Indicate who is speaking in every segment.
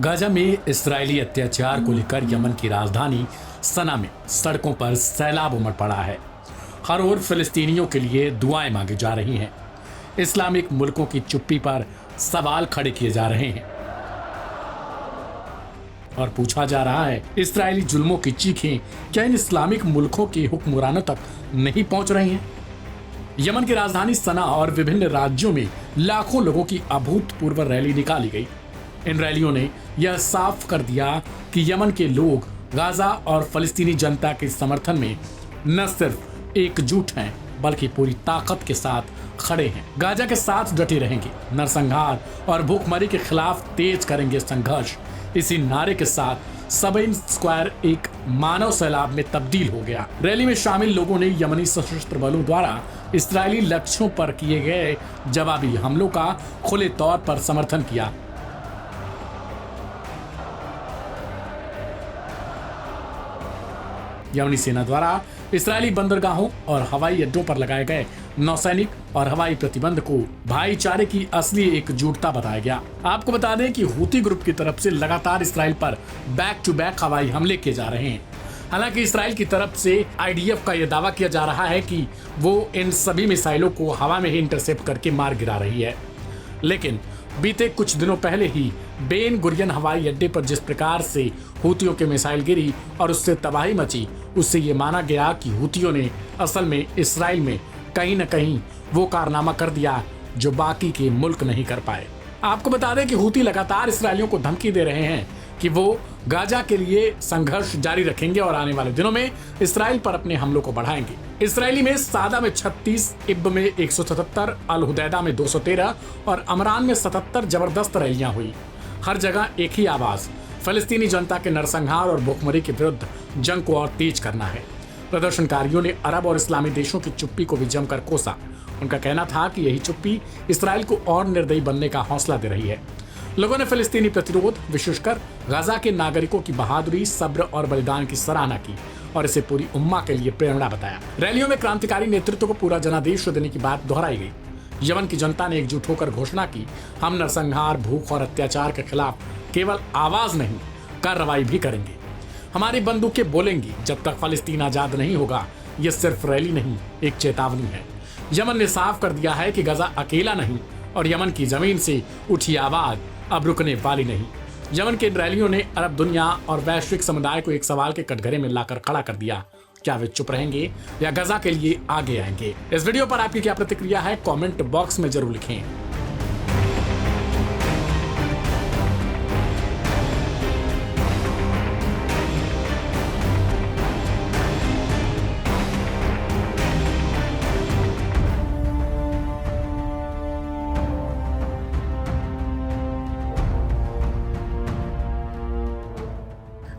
Speaker 1: Gaza में इस्राएली अत्याचार को लेकर यमन की राजधानी सना में सड़कों पर सैलाब उमड़ पड़ा है। हर ओर फिलिस्तीनियों के लिए दुआएं मांगी जा रही हैं। इस्लामिक मुल्कों की चुप्पी पर सवाल खड़े किए जा रहे हैं और पूछा जा रहा है, इस्राएली जुल्मों की चीखें क्या इन इस्लामिक मुल्कों के हुक्मरानों तक नहीं पहुंच रही हैं? यमन की राजधानी सना और विभिन्न राज्यों में लाखों लोगों की अभूतपूर्व रैली निकाली गई। इन रैलियों ने यह साफ कर दिया कि यमन के लोग गाजा और फलस्तीनी जनता के समर्थन में न सिर्फ एकजुट हैं बल्कि पूरी ताकत के साथ खड़े हैं। गाजा के साथ डटे रहेंगे, नरसंहार और भूखमरी के खिलाफ तेज करेंगे संघर्ष। इसी नारे के साथ सबइन स्क्वायर एक मानव सैलाब में तब्दील हो गया। रैली में शामिल लोगों ने यमनी सशस्त्र बलों द्वारा इस्राएली लक्ष्यों पर किए गए जवाबी हमलों का खुले तौर पर समर्थन किया। यमनी सेना द्वारा इस्राएली बंदरगाहों और हवाई अड्डों पर लगाए गए नौसैनिक और हवाई प्रतिबंध को भाईचारे की असली एकजुटता बताया गया। आपको बता दें कि हूती ग्रुप की तरफ से लगातार इस्राएल पर बैक टू बैक हवाई हमले किए जा रहे हैं। हालांकि इस्राएल की तरफ से आईडीएफ का यह दावा किया जा रहा है कि वो इन सभी मिसाइलों को हवा में ही इंटरसेप्ट करके मार गिरा रही है। लेकिन बीते कुछ दिनों पहले ही बेन गुरियन हवाई अड्डे पर जिस प्रकार से हूतियों के मिसाइल गिरी और उससे तबाही मची, उससे ये माना गया कि हूतियों ने असल में इस्राएल में कहीं न कहीं वो कारनामा कर दिया जो बाकी के मुल्क नहीं कर पाए। आपको बता दें कि हूती लगातार इस्राएलियों को धमकी दे रहे हैं कि वो गाजा के लिए संघर्ष जारी रखेंगे और आने वाले दिनों में इस्राएल पर अपने हमलों को बढ़ाएंगे। इस्राएली में सादा में 36, इब्ब में 177, अल हुदैदा में 213 और अमरान में 77 जबरदस्त रैलियां हुई। हर जगह एक ही आवाज, फलस्तीनी जनता के नरसंहार और भूखमरी के विरुद्ध जंग को और तेज करना है। प्रदर्शनकारियों ने अरब और इस्लामी देशों की चुप्पी को भी जमकर कोसा। उनका कहना था कि यही चुप्पी इस्राएल को और निर्दयी बनने का हौसला दे रही है। लोगों ने फिलिस्तीनी प्रतिरोध, विशेषकर गाजा के नागरिकों की बहादुरी, सब्र और बलिदान की सराहना की और इसे पूरी उम्मा के लिए प्रेरणा बताया। रैलियों में क्रांतिकारी नेतृत्व को पूरा जनादेश देने की बात दोहराई गई। यमन की जनता ने एकजुट होकर घोषणा की, हम नरसंहार, भूख और अत्याचार के खिलाफ केवल आवाज नहीं, कार्रवाई भी करेंगे। हमारी बंदूकें बोलेंगी जब तक फलस्तीन आजाद नहीं होगा। यह सिर्फ रैली नहीं, एक चेतावनी है। यमन ने साफ कर दिया है कि गाजा अकेला नहीं और यमन की जमीन से उठी आवाज अब रुकने वाली नहीं। यमन के रैलियों ने अरब दुनिया और वैश्विक समुदाय को एक सवाल के कटघरे में लाकर खड़ा कर दिया, क्या वे चुप रहेंगे या गाजा के लिए आगे आएंगे? इस वीडियो पर आपकी क्या प्रतिक्रिया है, कमेंट बॉक्स में जरूर लिखें।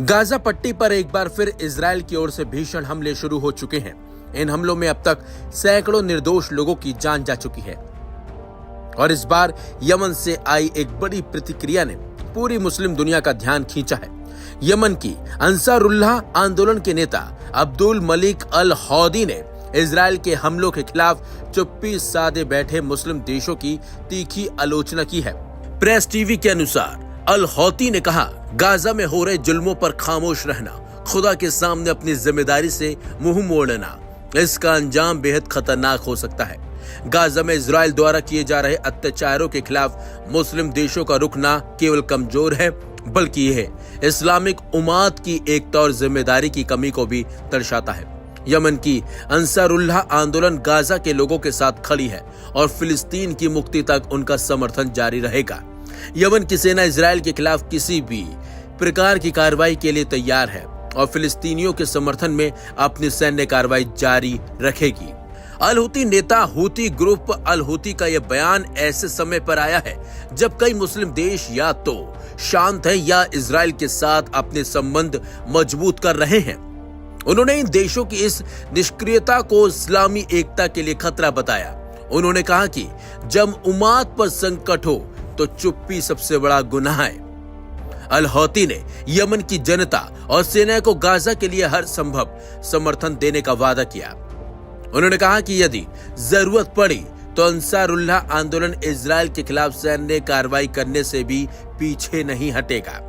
Speaker 2: गाजा पट्टी पर एक बार फिर इजराइल की ओर से भीषण हमले शुरू हो चुके हैं। इन हमलों में अब तक सैकड़ों निर्दोष लोगों की जान जा चुकी है और इस बार यमन से आई एक बड़ी प्रतिक्रिया ने पूरी मुस्लिम दुनिया का ध्यान खींचा है। यमन की अंसारुल्लाह आंदोलन के नेता अब्दुल मलिक अल हौदी ने इजराइल के हमलों के खिलाफ चुप्पी साधे बैठे मुस्लिम देशों की तीखी आलोचना की है। प्रेस टीवी के अनुसार अल हौती ने कहा, गाजा में हो रहे जुल्मों पर खामोश रहना, खुदा के सामने अपनी जिम्मेदारी से मुंह मोड़ना, इसका अंजाम बेहद खतरनाक हो सकता है। गाजा में इजराइल द्वारा किए जा रहे अत्याचारों के खिलाफ मुस्लिम देशों का रुख न केवल कमजोर है बल्कि यह इस्लामिक उम्मत की एकता और जिम्मेदारी की कमी को भी दर्शाता है। यमन की अंसारुल्लाह आंदोलन गाजा के लोगों के साथ खड़ी है और फिलिस्तीन की मुक्ति तक उनका समर्थन जारी रहेगा। यमन की सेना इजराइल के खिलाफ किसी भी प्रकार की कार्रवाई के लिए तैयार है और फिलिस्तीनियों के समर्थन में अपनी सैन्य कार्रवाई जारी रखेगी। अल हूती नेता हूती ग्रुप अल हूती का यह बयान ऐसे समय पर आया है जब कई मुस्लिम देश या तो शांत हैं या इजराइल के साथ अपने संबंध मजबूत कर रहे हैं। उन्होंने इन देशों की इस निष्क्रियता को इस्लामी एकता के लिए खतरा बताया। उन्होंने कहा कि जब उम्मत पर संकट हो तो चुप्पी सबसे बड़ा गुनाह है। अल हौती ने यमन की जनता और सेना को गाजा के लिए हर संभव समर्थन देने का वादा किया। उन्होंने कहा कि यदि जरूरत पड़ी तो अंसारुल्लाह आंदोलन इजराइल के खिलाफ सैन्य कार्रवाई करने से भी पीछे नहीं हटेगा।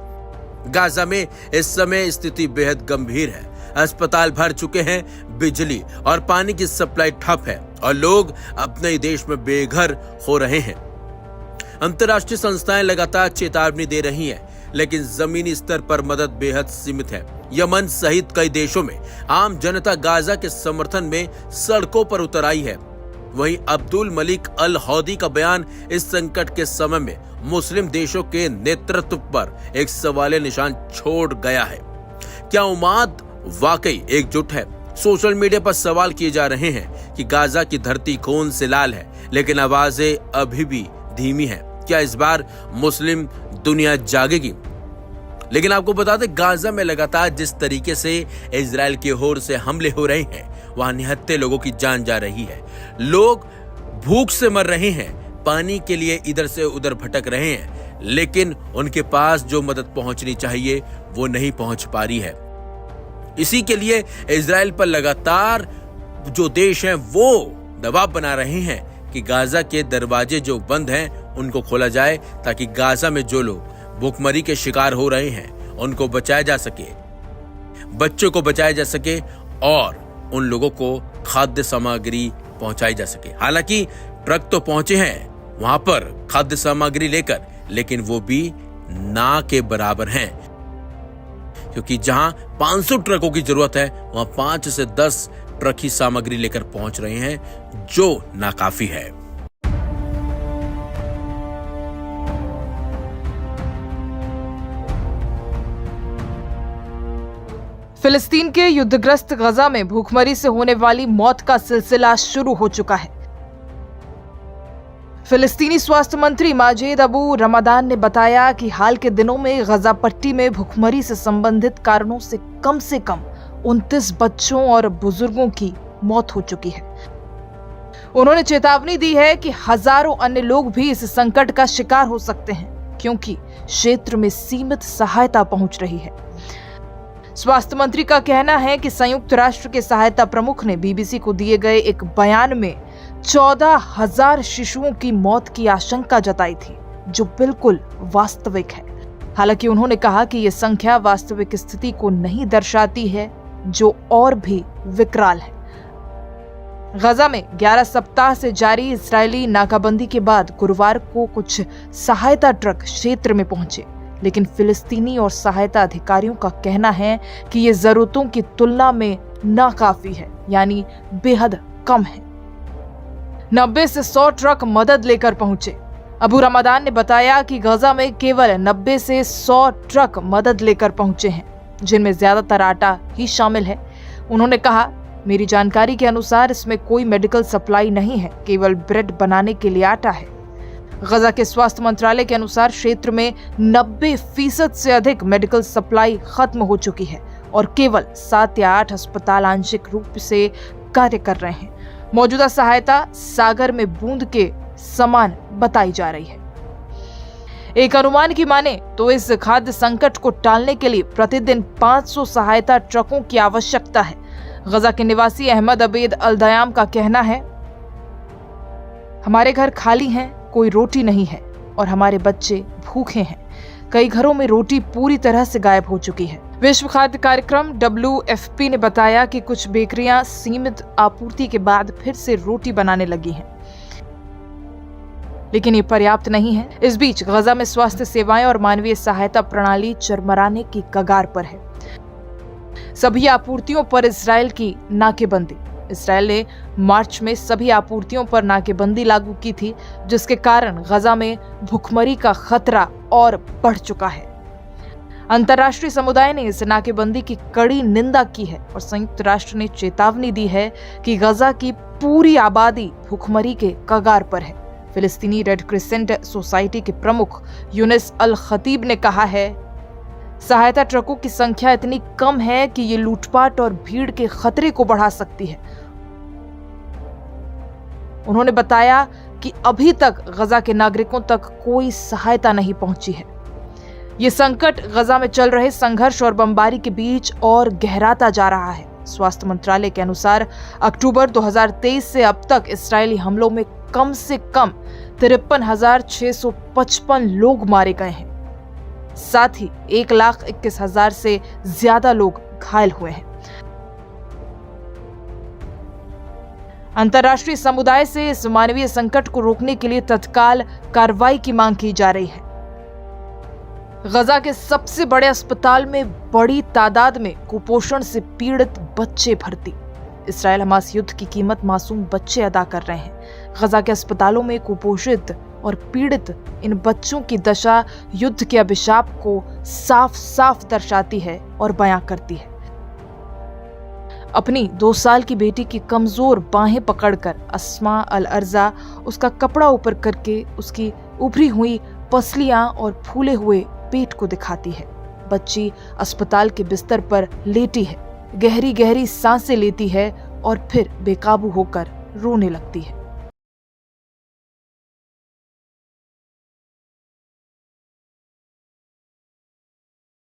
Speaker 2: गाजा में इस समय स्थिति बेहद गंभीर है। अस्पताल भर चुके हैं, बिजली और पानी की सप्लाई ठप है और लोग अपने ही देश में बेघर हो रहे हैं। अंतर्राष्ट्रीय संस्थाएं लगातार चेतावनी दे रही हैं, लेकिन जमीनी स्तर पर मदद बेहद सीमित है। यमन सहित कई देशों में आम जनता गाजा के समर्थन में सड़कों पर उतर आई है। वहीं अब्दुल मलिक अल हौदी का बयान इस संकट के समय में मुस्लिम देशों के नेतृत्व पर एक सवालिया निशान छोड़ गया है। क्या उम्मत वाकई एकजुट है? सोशल मीडिया पर सवाल किए जा रहे हैं कि गाजा की धरती खून से लाल है, लेकिन आवाजें अभी भी धीमी हैं। क्या इस बार मुस्लिम दुनिया जागेगी? लेकिन आपको बता दें, गाजा में लगातार जिस तरीके से इजराइल की ओर से हमले हो रहे हैं, वहां निहत्थे लोगों की जान जा रही है। लोग भूख से मर रहे हैं, पानी के लिए इधर से उधर भटक रहे हैं, लेकिन उनके पास जो मदद पहुंचनी चाहिए वो नहीं पहुंच पा रही है। इसी के लिए इजराइल पर लगातार जो देश हैं वो दबाव बना रहे हैं कि गाजा के दरवाजे जो बंद हैं उनको खोला जाए, ताकि गाजा में जो लोग भूखमरी के शिकार हो रहे हैं उनको बचाया जा सके, बच्चों को बचाया जा सके और उन लोगों को खाद्य सामग्री पहुंचाई जा सके। हालांकि ट्रक तो पहुंचे हैं वहां पर खाद्य सामग्री लेकर, लेकिन वो भी ना के बराबर हैं, क्योंकि जहां 500 ट्रकों की जरूरत है वहां 5 से 10 ट्रक ही सामग्री लेकर पहुंच रहे हैं, जो नाकाफी है।
Speaker 3: फिलिस्तीन के युद्धग्रस्त गजा में भूखमरी से होने वाली मौत का सिलसिला शुरू हो चुका है। फिलिस्तीनी स्वास्थ्य मंत्री माजिद अबू रमदान ने बताया कि हाल के दिनों में गजा पट्टी में भूखमरी से संबंधित कारणों से कम 29 बच्चों और बुजुर्गों की मौत हो चुकी है। उन्होंने चेतावनी दी है कि हजारों अन्य लोग भी इस संकट का शिकार हो सकते हैं, क्योंकि क्षेत्र में सीमित सहायता पहुंच रही है। स्वास्थ्य मंत्री का कहना है कि संयुक्त राष्ट्र के सहायता प्रमुख ने बीबीसी को दिए गए एक बयान में 14,000 शिशुओं की मौत की आशंका जताई थी, जो बिल्कुल वास्तविक है। हालांकि उन्होंने कहा कि यह संख्या वास्तविक स्थिति को नहीं दर्शाती है, जो और भी विकराल है। गजा में 11 सप्ताह से जारी इजरायली नाकाबंदी के बाद गुरुवार को कुछ सहायता ट्रक क्षेत्र में पहुंचे, लेकिन फिलिस्तीनी और सहायता अधिकारियों का कहना है कि ये जरूरतों की तुलना में नाकाफी है, यानी बेहद कम है। 90 से 100 ट्रक मदद लेकर पहुंचे। अबू रमदान ने बताया कि गजा में केवल 90 से 100 ट्रक मदद लेकर पहुंचे हैं, जिनमें ज्यादातर आटा ही शामिल है। उन्होंने कहा, मेरी जानकारी के अनुसार इसमें कोई मेडिकल सप्लाई नहीं है, केवल ब्रेड बनाने के लिए आटा है। गजा के स्वास्थ्य मंत्रालय के अनुसार क्षेत्र में 90% से अधिक मेडिकल सप्लाई खत्म हो चुकी है और केवल 7 या 8 अस्पताल आंशिक रूप से कार्य कर रहे हैं। मौजूदा सहायता सागर में बूंद के समान बताई जा रही है। एक अनुमान की माने तो इस खाद्य संकट को टालने के लिए प्रतिदिन 500 सहायता ट्रकों की आवश्यकता है। गजा के निवासी अहमद अबेद अल दयाम का कहना है, हमारे घर खाली हैं, कोई रोटी नहीं है और हमारे बच्चे भूखे हैं। कई घरों में रोटी पूरी तरह से गायब हो चुकी है। विश्व खाद्य कार्यक्रम WFP ने बताया कि कुछ बेकरियां सीमित आपूर्ति के बाद फिर से रोटी बनाने लगी हैं, लेकिन ये पर्याप्त नहीं है। इस बीच गजा में स्वास्थ्य सेवाएं और मानवीय सहायता प्रणाली चरमराने की कगार पर है। सभी आपूर्तियों पर इजराइल की नाकेबंदी। इजराइल ने मार्च में सभी आपूर्तियों पर नाकेबंदी लागू की थी, जिसके कारण गजा में भूखमरी का खतरा और बढ़ चुका है। अंतर्राष्ट्रीय समुदाय ने इस नाकेबंदी की कड़ी निंदा की है और संयुक्त राष्ट्र ने चेतावनी दी है कि गजा की पूरी आबादी भूखमरी के कगार पर है। फिलिस्तीनी रेड क्रिसेंट सोसाइटी के प्रमुख यूनिस अल खतीब ने कहा है, सहायता ट्रकों की संख्या इतनी कम है कि ये लूटपाट और भीड़ के खतरे को बढ़ा सकती है। उन्होंने बताया कि अभी तक गजा के नागरिकों तक कोई सहायता नहीं पहुंची है। ये संकट गजा में चल रहे संघर्ष और बमबारी के बीच और गहराता जा रहा है। स्वास्थ्य मंत्रालय के अनुसार अक्टूबर 2023 से अब तक इस्राएली हमलों में कम से कम 53,655 लोग मारे गए हैं। साथ ही 1,21,000 से ज्यादा लोग घायल हुए हैं। अंतर्राष्ट्रीय समुदाय से इस मानवीय संकट को रोकने के लिए तत्काल कार्रवाई की मांग की जा रही है। गजा के सबसे बड़े अस्पताल में बड़ी तादाद में कुपोषण से पीड़ित बच्चे भर्ती। इसराइल हमास युद्ध की कीमत मासूम बच्चे अदा कर रहे हैं। गजा के अस्पतालों में कुपोषित और पीड़ित इन बच्चों की दशा युद्ध के अभिशाप को साफ साफ दर्शाती है और बयां करती है। अपनी 2 साल की बेटी की कमजोर बाहें पकड़कर अस्मा अल अर्जा उसका कपड़ा ऊपर करके उसकी उभरी हुई पसलियां और फूले हुए पेट को दिखाती है। बच्ची अस्पताल के बिस्तर पर लेटी है, गहरी गहरी सांसें लेती है और फिर बेकाबू होकर रोने लगती है।